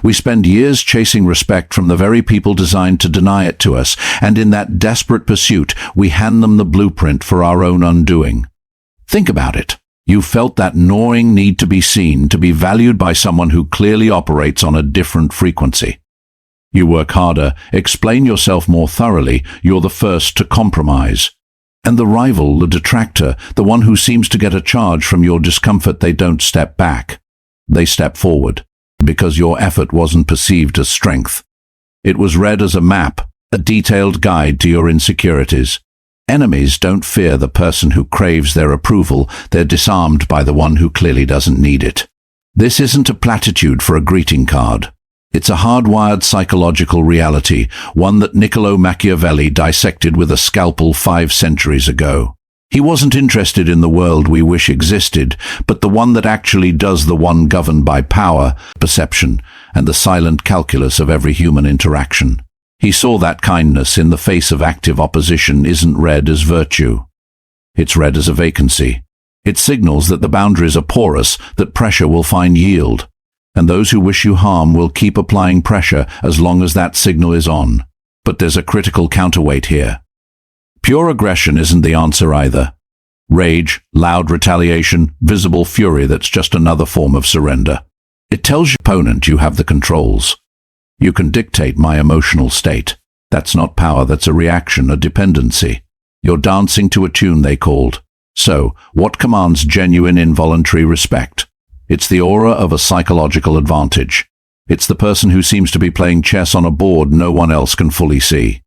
We spend years chasing respect from the very people designed to deny it to us, and in that desperate pursuit, we hand them the blueprint for our own undoing. Think about it. You felt that gnawing need to be seen, to be valued by someone who clearly operates on a different frequency. You work harder, explain yourself more thoroughly, you're the first to compromise. And the rival, the detractor, the one who seems to get a charge from your discomfort, they don't step back. They step forward, because your effort wasn't perceived as strength. It was read as a map, a detailed guide to your insecurities. Enemies don't fear the person who craves their approval, they're disarmed by the one who clearly doesn't need it. This isn't a platitude for a greeting card. It's a hardwired psychological reality, one that Niccolo Machiavelli dissected with a scalpel 5 centuries ago. He wasn't interested in the world we wish existed, but the one that actually does, the one governed by power, perception, and the silent calculus of every human interaction. He saw that kindness in the face of active opposition isn't read as virtue. It's read as a vacancy. It signals that the boundaries are porous, that pressure will find yield. And those who wish you harm will keep applying pressure as long as that signal is on. But there's a critical counterweight here. Pure aggression isn't the answer either. Rage, loud retaliation, visible fury that's just another form of surrender. It tells your opponent you have the controls. You can dictate my emotional state. That's not power, that's a reaction, a dependency. You're dancing to a tune, they called. So, what commands genuine involuntary respect? It's the aura of a psychological advantage. It's the person who seems to be playing chess on a board no one else can fully see.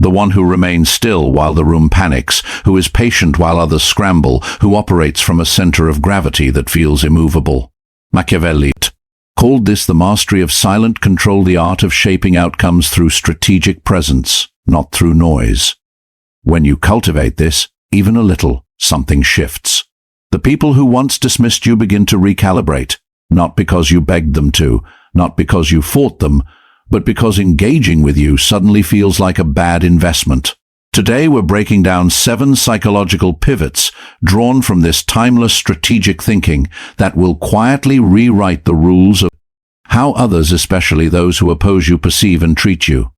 The one who remains still while the room panics, who is patient while others scramble, who operates from a center of gravity that feels immovable. Machiavelli called this the mastery of silent control, the art of shaping outcomes through strategic presence, not through noise. When you cultivate this, even a little, something shifts. The people who once dismissed you begin to recalibrate, not because you begged them to, not because you fought them, but because engaging with you suddenly feels like a bad investment. Today we're breaking down 7 psychological pivots drawn from this timeless strategic thinking that will quietly rewrite the rules of how others, especially those who oppose you, perceive and treat you.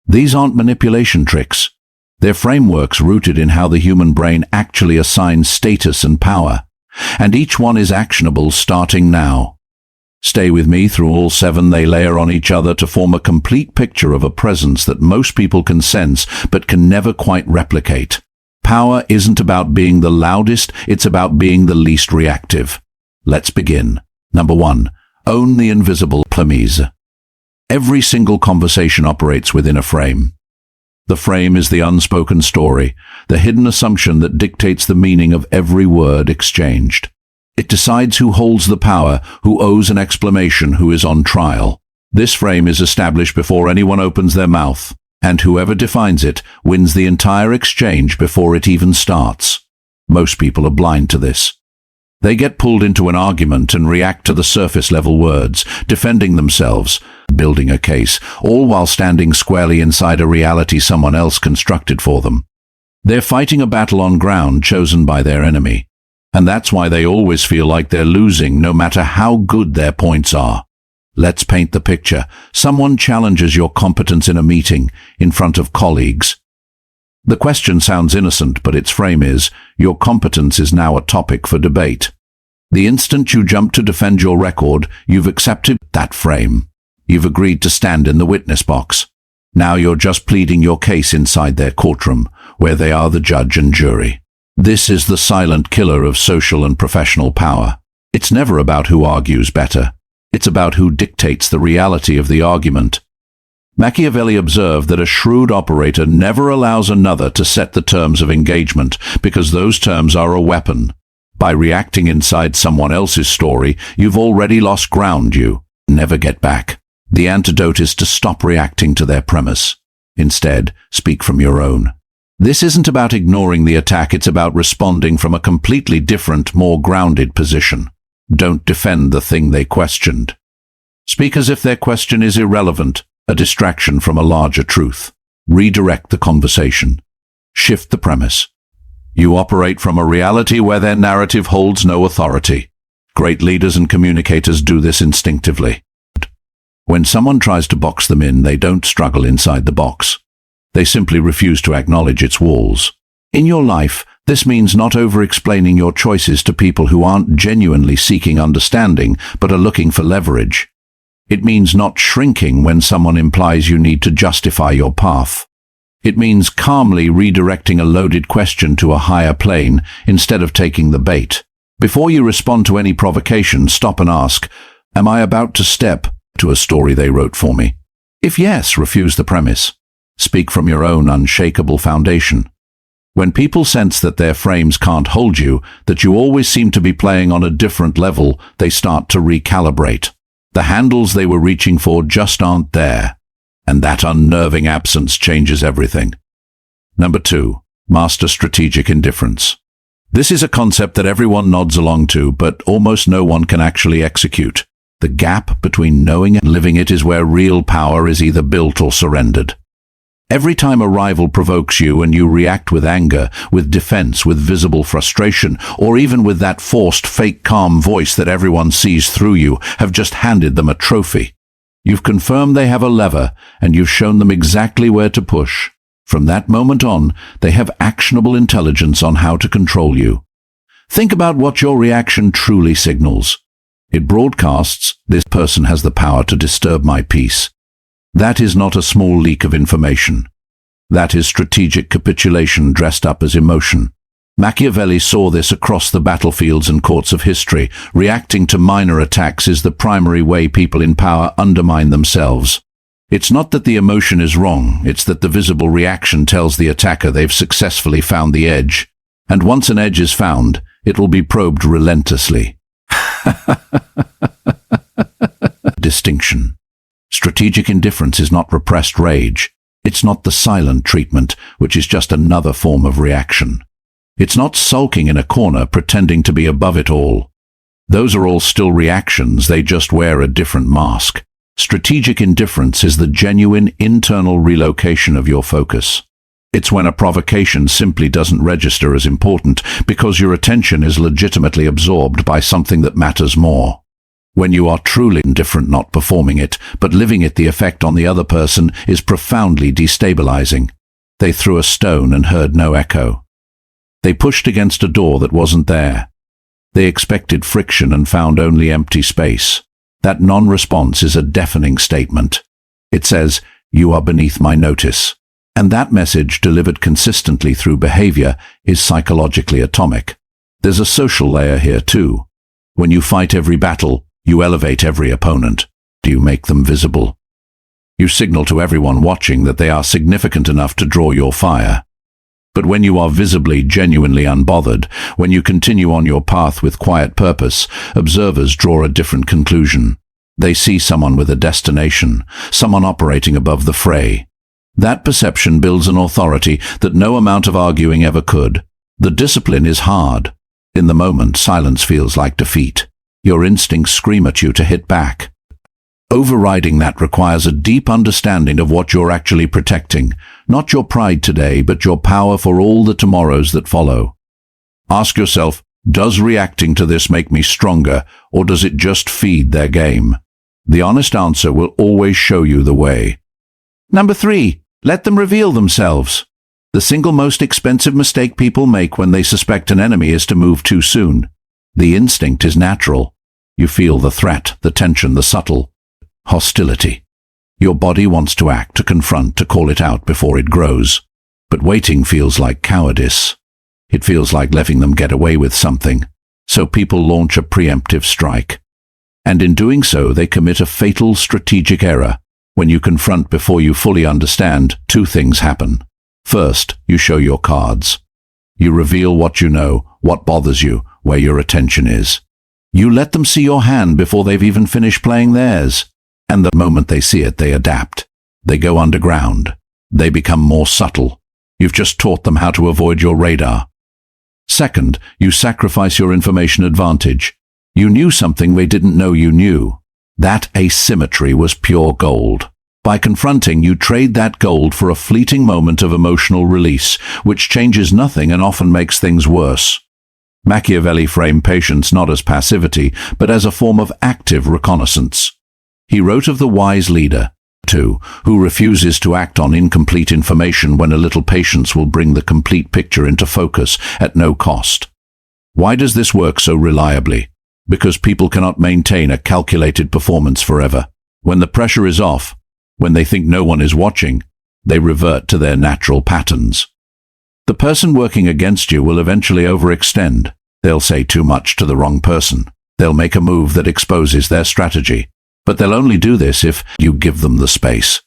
These aren't manipulation tricks. They're frameworks rooted in how the human brain actually assigns status and power. And each one is actionable starting now. Stay with me through all 7. They layer on each other to form a complete picture of a presence that most people can sense but can never quite replicate. Power isn't about being the loudest, it's about being the least reactive. Let's begin. Number 1. Own the invisible premise. Every single conversation operates within a frame. The frame is the unspoken story, the hidden assumption that dictates the meaning of every word exchanged. It decides who holds the power, who owes an explanation, who is on trial. This frame is established before anyone opens their mouth, and whoever defines it wins the entire exchange before it even starts. Most people are blind to this. They get pulled into an argument and react to the surface-level words, defending themselves, building a case, all while standing squarely inside a reality someone else constructed for them. They're fighting a battle on ground chosen by their enemy. And that's why they always feel like they're losing, no matter how good their points are. Let's paint the picture. Someone challenges your competence in a meeting, in front of colleagues. The question sounds innocent, but its frame is, your competence is now a topic for debate. The instant you jump to defend your record, you've accepted that frame. You've agreed to stand in the witness box. Now you're just pleading your case inside their courtroom, where they are the judge and jury. This is the silent killer of social and professional power. It's never about who argues better. It's about who dictates the reality of the argument. Machiavelli observed that a shrewd operator never allows another to set the terms of engagement, because those terms are a weapon. By reacting inside someone else's story, you've already lost ground you never get back. The antidote is to stop reacting to their premise. Instead, speak from your own. This isn't about ignoring the attack, it's about responding from a completely different, more grounded position. Don't defend the thing they questioned. Speak as if their question is irrelevant, a distraction from a larger truth. Redirect the conversation. Shift the premise. You operate from a reality where their narrative holds no authority. Great leaders and communicators do this instinctively. When someone tries to box them in, they don't struggle inside the box. They simply refuse to acknowledge its walls. In your life, this means not over-explaining your choices to people who aren't genuinely seeking understanding, but are looking for leverage. It means not shrinking when someone implies you need to justify your path. It means calmly redirecting a loaded question to a higher plane instead of taking the bait. Before you respond to any provocation, stop and ask, am I about to step to a story they wrote for me? If yes, refuse the premise. Speak from your own unshakable foundation. When people sense that their frames can't hold you, that you always seem to be playing on a different level, they start to recalibrate. The handles they were reaching for just aren't there. And that unnerving absence changes everything. Number 2, master strategic indifference. This is a concept that everyone nods along to, but almost no one can actually execute. The gap between knowing and living it is where real power is either built or surrendered. Every time a rival provokes you and you react with anger, with defense, with visible frustration, or even with that forced fake calm voice that everyone sees through, you have just handed them a trophy. You've confirmed they have a lever, and you've shown them exactly where to push. From that moment on, they have actionable intelligence on how to control you. Think about what your reaction truly signals. It broadcasts, this person has the power to disturb my peace. That is not a small leak of information. That is strategic capitulation dressed up as emotion. Machiavelli saw this across the battlefields and courts of history. Reacting to minor attacks is the primary way people in power undermine themselves. It's not that the emotion is wrong, it's that the visible reaction tells the attacker they've successfully found the edge. And once an edge is found, it will be probed relentlessly. Distinction. Strategic indifference is not repressed rage. It's not the silent treatment, which is just another form of reaction. It's not sulking in a corner, pretending to be above it all. Those are all still reactions, they just wear a different mask. Strategic indifference is the genuine internal relocation of your focus. It's when a provocation simply doesn't register as important because your attention is legitimately absorbed by something that matters more. When you are truly indifferent, not performing it, but living it, the effect on the other person is profoundly destabilizing. They threw a stone and heard no echo. They pushed against a door that wasn't there. They expected friction and found only empty space. That non-response is a deafening statement. It says, "You are beneath my notice." And that message, delivered consistently through behavior, is psychologically atomic. There's a social layer here too. When you fight every battle, you elevate every opponent. Do you make them visible? You signal to everyone watching that they are significant enough to draw your fire. But when you are visibly, genuinely unbothered, when you continue on your path with quiet purpose, observers draw a different conclusion. They see someone with a destination, someone operating above the fray. That perception builds an authority that no amount of arguing ever could. The discipline is hard. In the moment, silence feels like defeat. Your instincts scream at you to hit back. Overriding that requires a deep understanding of what you're actually protecting, not your pride today, but your power for all the tomorrows that follow. Ask yourself, does reacting to this make me stronger, or does it just feed their game? The honest answer will always show you the way. Number 3, let them reveal themselves. The single most expensive mistake people make when they suspect an enemy is to move too soon. The instinct is natural. You feel the threat, the tension, the subtle hostility. Your body wants to act, to confront, to call it out before it grows. But waiting feels like cowardice. It feels like letting them get away with something. So people launch a preemptive strike. And in doing so, they commit a fatal strategic error. When you confront before you fully understand, 2 things happen. First, you show your cards. You reveal what you know, what bothers you, where your attention is. You let them see your hand before they've even finished playing theirs. And the moment they see it, they adapt. They go underground. They become more subtle. You've just taught them how to avoid your radar. Second, you sacrifice your information advantage. You knew something they didn't know you knew. That asymmetry was pure gold. By confronting, you trade that gold for a fleeting moment of emotional release, which changes nothing and often makes things worse. Machiavelli framed patience not as passivity, but as a form of active reconnaissance. He wrote of the wise leader, too, who refuses to act on incomplete information when a little patience will bring the complete picture into focus at no cost. Why does this work so reliably? Because people cannot maintain a calculated performance forever. When the pressure is off, when they think no one is watching, they revert to their natural patterns. The person working against you will eventually overextend. They'll say too much to the wrong person. They'll make a move that exposes their strategy. But they'll only do this if you give them the space.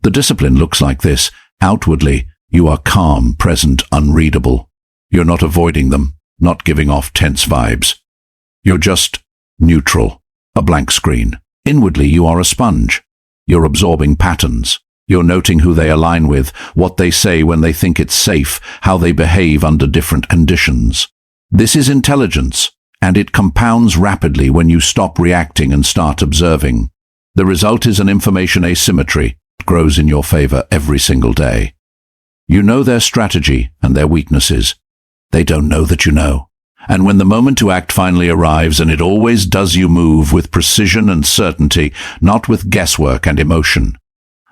The discipline looks like this. Outwardly, you are calm, present, unreadable. You're not avoiding them, not giving off tense vibes. You're just neutral, a blank screen. Inwardly, you are a sponge. You're absorbing patterns. You're noting who they align with, what they say when they think it's safe, how they behave under different conditions. This is intelligence, and it compounds rapidly when you stop reacting and start observing. The result is an information asymmetry that grows in your favor every single day. You know their strategy and their weaknesses. They don't know that you know. And when the moment to act finally arrives, and it always does, you move with precision and certainty, not with guesswork and emotion.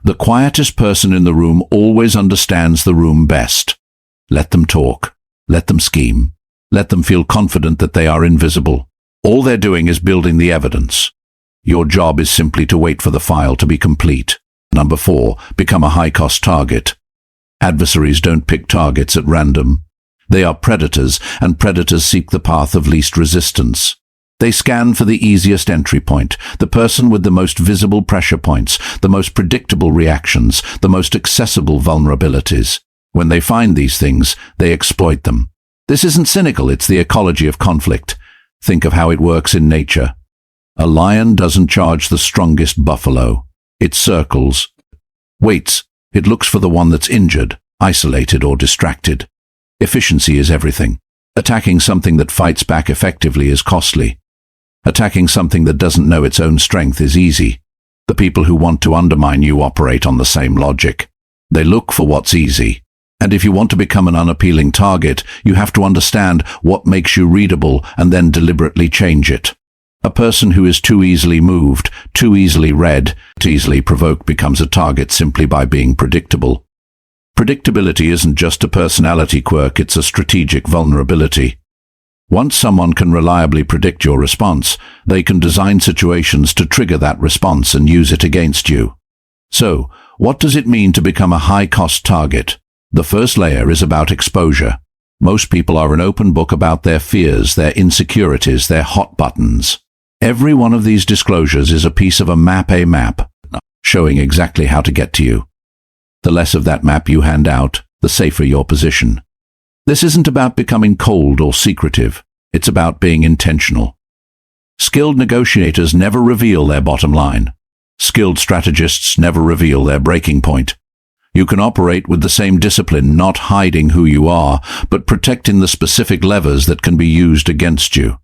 The quietest person in the room always understands the room best. Let them talk. Let them scheme. Let them feel confident that they are invisible. All they're doing is building the evidence. Your job is simply to wait for the file to be complete. Number 4, become a high-cost target. Adversaries don't pick targets at random. They are predators, and predators seek the path of least resistance. They scan for the easiest entry point, the person with the most visible pressure points, the most predictable reactions, the most accessible vulnerabilities. When they find these things, they exploit them. This isn't cynical, it's the ecology of conflict. Think of how it works in nature. A lion doesn't charge the strongest buffalo. It circles, waits. It looks for the one that's injured, isolated, or distracted. Efficiency is everything. Attacking something that fights back effectively is costly. Attacking something that doesn't know its own strength is easy. The people who want to undermine you operate on the same logic. They look for what's easy. And if you want to become an unappealing target, you have to understand what makes you readable and then deliberately change it. A person who is too easily moved, too easily read, too easily provoked becomes a target simply by being predictable. Predictability isn't just a personality quirk, it's a strategic vulnerability. Once someone can reliably predict your response, they can design situations to trigger that response and use it against you. So, what does it mean to become a high-cost target? The first layer is about exposure. Most people are an open book about their fears, their insecurities, their hot buttons. Every one of these disclosures is a piece of a map, showing exactly how to get to you. The less of that map you hand out, the safer your position. This isn't about becoming cold or secretive. It's about being intentional. Skilled negotiators never reveal their bottom line. Skilled strategists never reveal their breaking point. You can operate with the same discipline, not hiding who you are, but protecting the specific levers that can be used against you.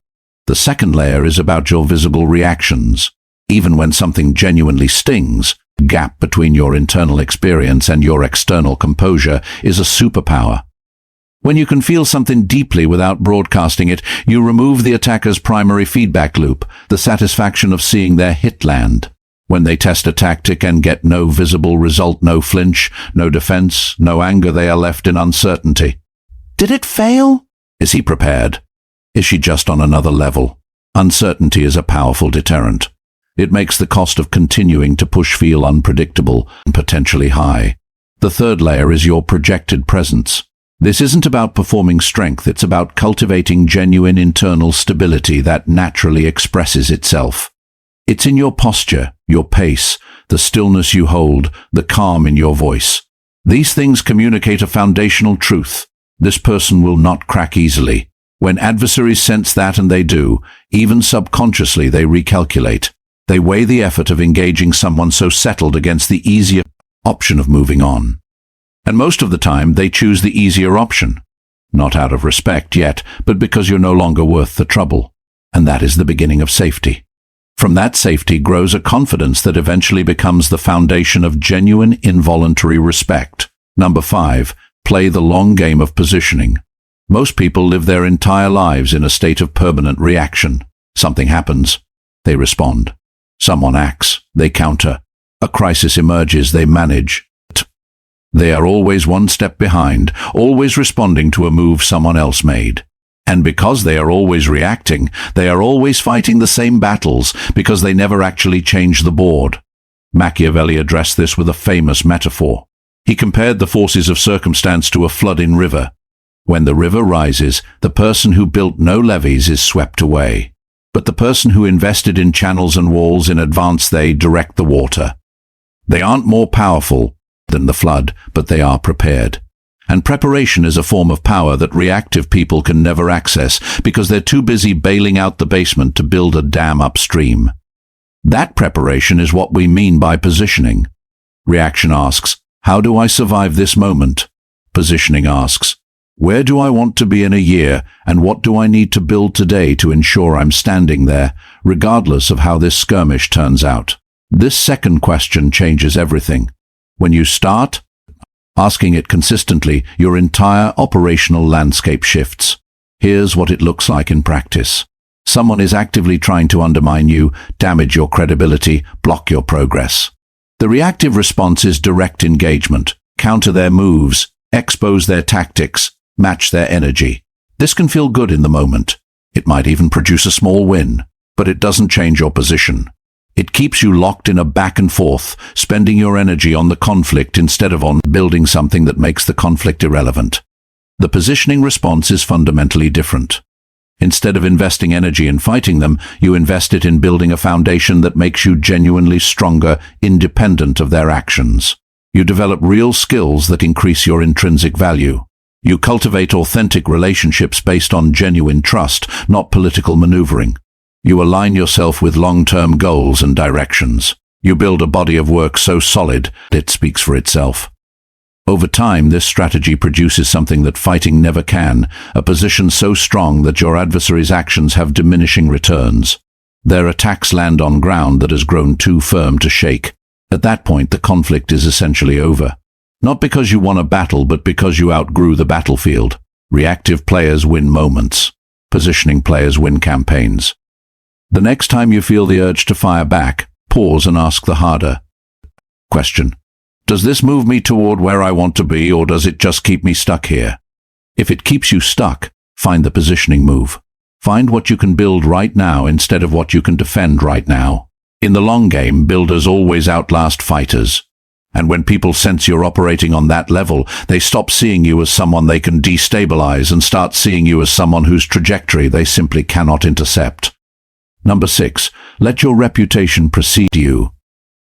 The second layer is about your visible reactions. Even when something genuinely stings, the gap between your internal experience and your external composure is a superpower. When you can feel something deeply without broadcasting it, you remove the attacker's primary feedback loop, the satisfaction of seeing their hit land. When they test a tactic and get no visible result, no flinch, no defense, no anger, they are left in uncertainty. Did it fail? Is he prepared? Is she just on another level? Uncertainty is a powerful deterrent. It makes the cost of continuing to push feel unpredictable and potentially high. The third layer is your projected presence. This isn't about performing strength, it's about cultivating genuine internal stability that naturally expresses itself. It's in your posture, your pace, the stillness you hold, the calm in your voice. These things communicate a foundational truth. This person will not crack easily. When adversaries sense that, and they do, even subconsciously they recalculate. They weigh the effort of engaging someone so settled against the easier option of moving on. And most of the time they choose the easier option. Not out of respect yet, but because you're no longer worth the trouble. And that is the beginning of safety. From that safety grows a confidence that eventually becomes the foundation of genuine involuntary respect. Number 5, play the long game of positioning. Most people live their entire lives in a state of permanent reaction. Something happens. They respond. Someone acts, they counter. A crisis emerges, they manage. They are always one step behind, always responding to a move someone else made. And because they are always reacting, they are always fighting the same battles because they never actually change the board. Machiavelli addressed this with a famous metaphor. He compared the forces of circumstance to a flooding river. When the river rises, the person who built no levees is swept away. But the person who invested in channels and walls in advance, they direct the water. They aren't more powerful than the flood, but they are prepared. And preparation is a form of power that reactive people can never access because they're too busy bailing out the basement to build a dam upstream. That preparation is what we mean by positioning. Reaction asks, how do I survive this moment? Positioning asks, where do I want to be in a year, and what do I need to build today to ensure I'm standing there, regardless of how this skirmish turns out? This second question changes everything. When you start asking it consistently, your entire operational landscape shifts. Here's what it looks like in practice. Someone is actively trying to undermine you, damage your credibility, block your progress. The reactive response is direct engagement. Counter their moves, expose their tactics, match their energy. This can feel good in the moment. It might even produce a small win, but it doesn't change your position. It keeps you locked in a back and forth, spending your energy on the conflict instead of on building something that makes the conflict irrelevant. The positioning response is fundamentally different. Instead of investing energy in fighting them, you invest it in building a foundation that makes you genuinely stronger, independent of their actions. You develop real skills that increase your intrinsic value. You cultivate authentic relationships based on genuine trust, not political maneuvering. You align yourself with long-term goals and directions. You build a body of work so solid that it speaks for itself. Over time, this strategy produces something that fighting never can, a position so strong that your adversary's actions have diminishing returns. Their attacks land on ground that has grown too firm to shake. At that point, the conflict is essentially over. Not because you won a battle, but because you outgrew the battlefield. Reactive players win moments. Positioning players win campaigns. The next time you feel the urge to fire back, pause and ask the harder question. Does this move me toward where I want to be, or does it just keep me stuck here? If it keeps you stuck, find the positioning move. Find what you can build right now instead of what you can defend right now. In the long game, builders always outlast fighters. And when people sense you're operating on that level, they stop seeing you as someone they can destabilize and start seeing you as someone whose trajectory they simply cannot intercept. Number 6, let your reputation precede you.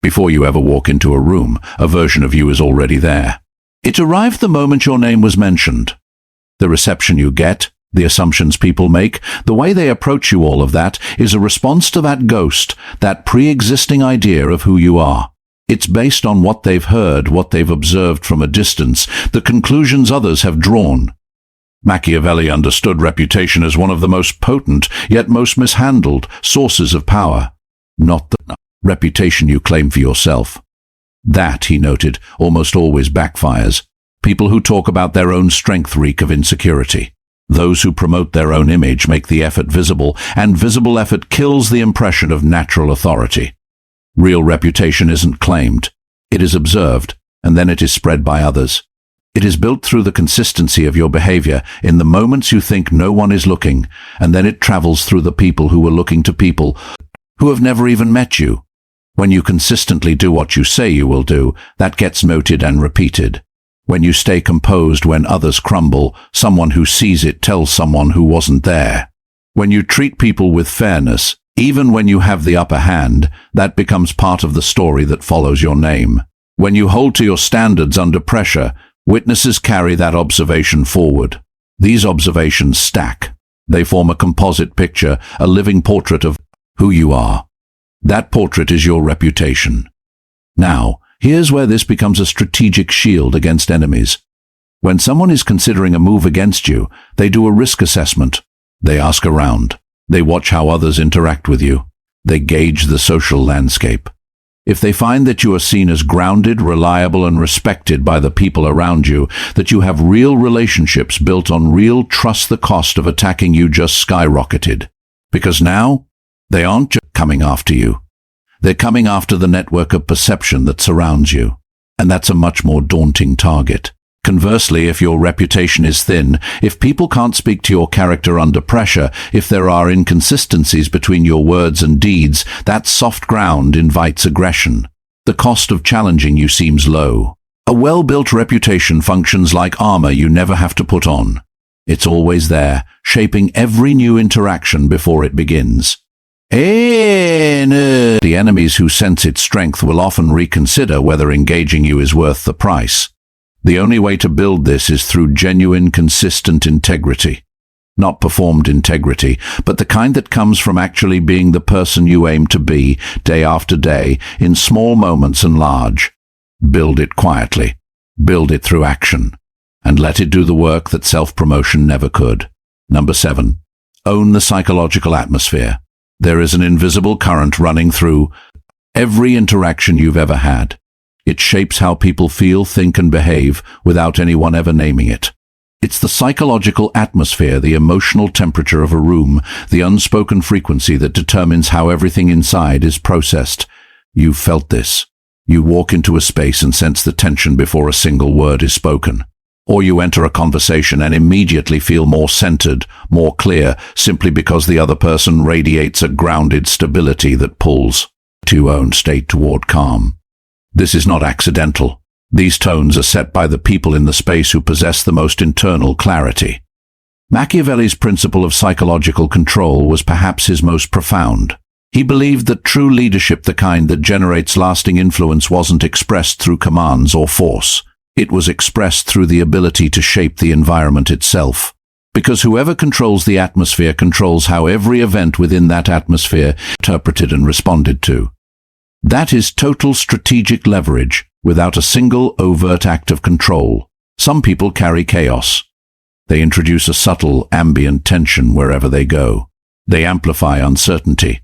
Before you ever walk into a room, a version of you is already there. It arrived the moment your name was mentioned. The reception you get, the assumptions people make, the way they approach you, all of that is a response to that ghost, that pre-existing idea of who you are. It's based on what they've heard, what they've observed from a distance, the conclusions others have drawn. Machiavelli understood reputation as one of the most potent, yet most mishandled, sources of power. Not the reputation you claim for yourself. That, he noted, almost always backfires. People who talk about their own strength reek of insecurity. Those who promote their own image make the effort visible, and visible effort kills the impression of natural authority. Real reputation isn't claimed. It is observed, and then it is spread by others. It is built through the consistency of your behavior in the moments you think no one is looking, and then it travels through the people who are looking to people who have never even met you. When you consistently do what you say you will do, that gets noted and repeated. When you stay composed when others crumble, someone who sees it tells someone who wasn't there. When you treat people with fairness, even when you have the upper hand, that becomes part of the story that follows your name. When you hold to your standards under pressure, witnesses carry that observation forward. These observations stack. They form a composite picture, a living portrait of who you are. That portrait is your reputation. Now, here's where this becomes a strategic shield against enemies. When someone is considering a move against you, they do a risk assessment. They ask around. They watch how others interact with you. They gauge the social landscape. If they find that you are seen as grounded, reliable, and respected by the people around you, that you have real relationships built on real trust, the cost of attacking you just skyrocketed. Because now, they aren't just coming after you. They're coming after the network of perception that surrounds you. And that's a much more daunting target. Conversely, if your reputation is thin, if people can't speak to your character under pressure, if there are inconsistencies between your words and deeds, that soft ground invites aggression. The cost of challenging you seems low. A well-built reputation functions like armor you never have to put on. It's always there, shaping every new interaction before it begins. The enemies who sense its strength will often reconsider whether engaging you is worth the price. The only way to build this is through genuine, consistent integrity. Not performed integrity, but the kind that comes from actually being the person you aim to be, day after day, in small moments and large. Build it quietly. Build it through action. And let it do the work that self-promotion never could. Number 7. Own the psychological atmosphere. There is an invisible current running through every interaction you've ever had. It shapes how people feel, think, and behave without anyone ever naming it. It's the psychological atmosphere, the emotional temperature of a room, the unspoken frequency that determines how everything inside is processed. You've felt this. You walk into a space and sense the tension before a single word is spoken. Or you enter a conversation and immediately feel more centered, more clear, simply because the other person radiates a grounded stability that pulls to your own state toward calm. This is not accidental. These tones are set by the people in the space who possess the most internal clarity. Machiavelli's principle of psychological control was perhaps his most profound. He believed that true leadership, the kind that generates lasting influence, wasn't expressed through commands or force. It was expressed through the ability to shape the environment itself. Because whoever controls the atmosphere controls how every event within that atmosphere is interpreted and responded to. That is total strategic leverage, without a single overt act of control. Some people carry chaos. They introduce a subtle, ambient tension wherever they go. They amplify uncertainty.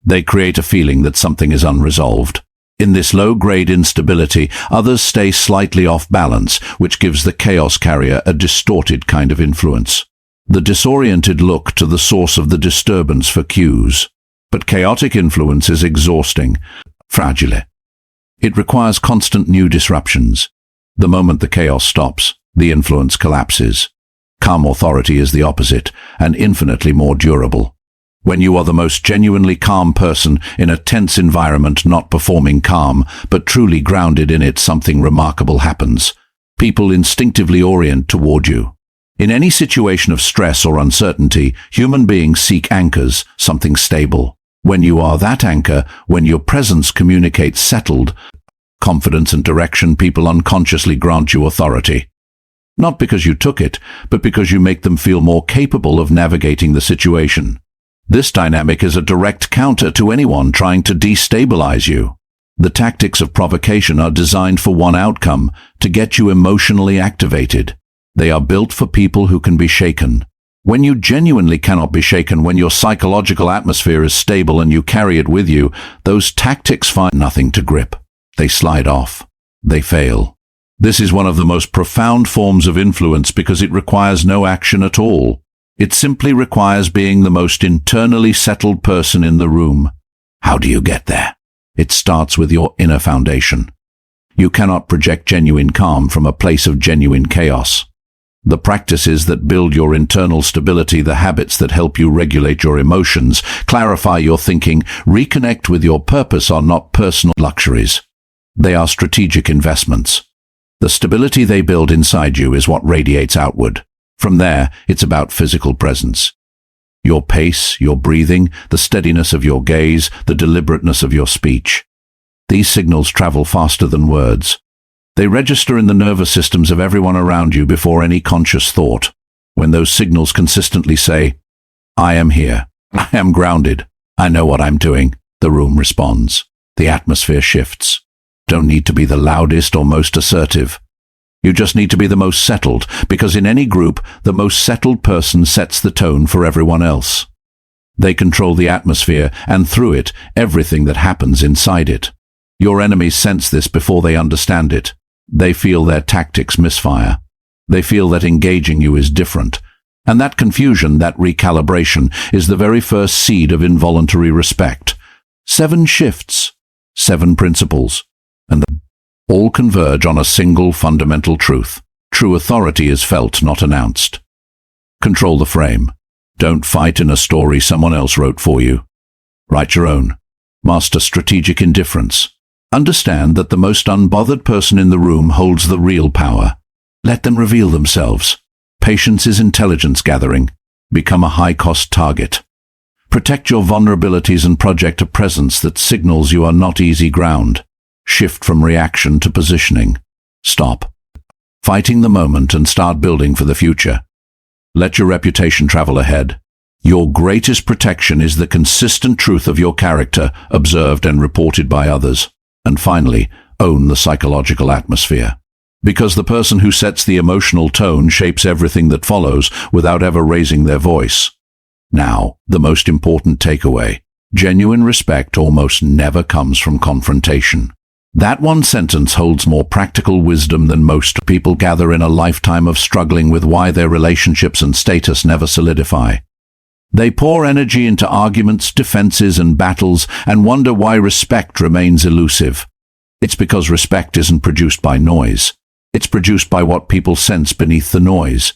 They create a feeling that something is unresolved. In this low-grade instability, others stay slightly off balance, which gives the chaos carrier a distorted kind of influence. The disoriented look to the source of the disturbance for cues. But chaotic influence is exhausting, fragile. It requires constant new disruptions. The moment the chaos stops, the influence collapses. Calm authority is the opposite, and infinitely more durable. When you are the most genuinely calm person in a tense environment, not performing calm, but truly grounded in it, something remarkable happens. People instinctively orient toward you. In any situation of stress or uncertainty, human beings seek anchors, something stable. When you are that anchor, when your presence communicates settled confidence and direction, people unconsciously grant you authority. Not because you took it, but because you make them feel more capable of navigating the situation. This dynamic is a direct counter to anyone trying to destabilize you. The tactics of provocation are designed for one outcome, to get you emotionally activated. They are built for people who can be shaken. When you genuinely cannot be shaken, when your psychological atmosphere is stable and you carry it with you, those tactics find nothing to grip. They slide off. They fail. This is one of the most profound forms of influence because it requires no action at all. It simply requires being the most internally settled person in the room. How do you get there? It starts with your inner foundation. You cannot project genuine calm from a place of genuine chaos. The practices that build your internal stability, the habits that help you regulate your emotions, clarify your thinking, reconnect with your purpose are not personal luxuries. They are strategic investments. The stability they build inside you is what radiates outward. From there, it's about physical presence. Your pace, your breathing, the steadiness of your gaze, the deliberateness of your speech. These signals travel faster than words. They register in the nervous systems of everyone around you before any conscious thought. When those signals consistently say, "I am here. I am grounded. I know what I'm doing," the room responds. The atmosphere shifts. Don't need to be the loudest or most assertive. You just need to be the most settled, because in any group, the most settled person sets the tone for everyone else. They control the atmosphere, and through it, everything that happens inside it. Your enemies sense this before they understand it. They feel their tactics misfire. They feel that engaging you is different. And that confusion, that recalibration, is the very first seed of involuntary respect. 7 shifts, 7 principles, and they all converge on a single fundamental truth. True authority is felt, not announced. Control the frame. Don't fight in a story someone else wrote for you. Write your own. Master strategic indifference. Understand that the most unbothered person in the room holds the real power. Let them reveal themselves. Patience is intelligence gathering. Become a high-cost target. Protect your vulnerabilities and project a presence that signals you are not easy ground. Shift from reaction to positioning. Stop fighting the moment and start building for the future. Let your reputation travel ahead. Your greatest protection is the consistent truth of your character, observed and reported by others. And finally, own the psychological atmosphere. Because the person who sets the emotional tone shapes everything that follows without ever raising their voice. Now, the most important takeaway. Genuine respect almost never comes from confrontation. That one sentence holds more practical wisdom than most people gather in a lifetime of struggling with why their relationships and status never solidify. They pour energy into arguments, defenses, and battles and wonder why respect remains elusive. It's because respect isn't produced by noise. It's produced by what people sense beneath the noise.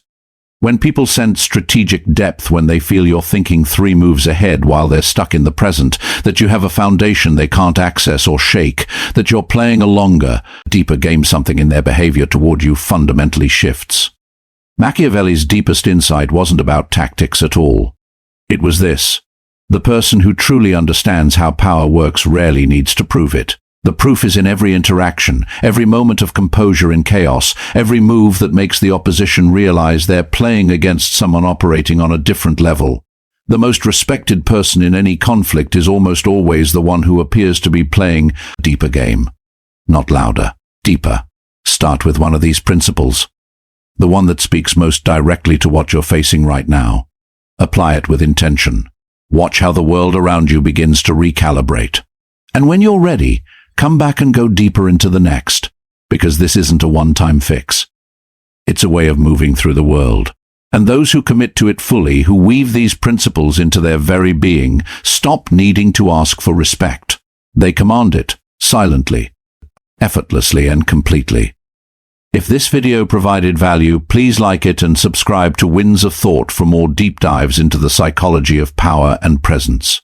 When people sense strategic depth, when they feel you're thinking 3 moves ahead while they're stuck in the present, that you have a foundation they can't access or shake, that you're playing a longer, deeper game, something in their behavior toward you fundamentally shifts. Machiavelli's deepest insight wasn't about tactics at all. It was this: the person who truly understands how power works rarely needs to prove it. The proof is in every interaction, every moment of composure in chaos, every move that makes the opposition realize they're playing against someone operating on a different level. The most respected person in any conflict is almost always the one who appears to be playing a deeper game. Not louder, deeper. Start with one of these principles. The one that speaks most directly to what you're facing right now. Apply it with intention. Watch how the world around you begins to recalibrate. And when you're ready, come back and go deeper into the next, because this isn't a one-time fix. It's a way of moving through the world. And those who commit to it fully, who weave these principles into their very being, stop needing to ask for respect. They command it, silently, effortlessly, and completely. If this video provided value, please like it and subscribe to Winds of Thought for more deep dives into the psychology of power and presence.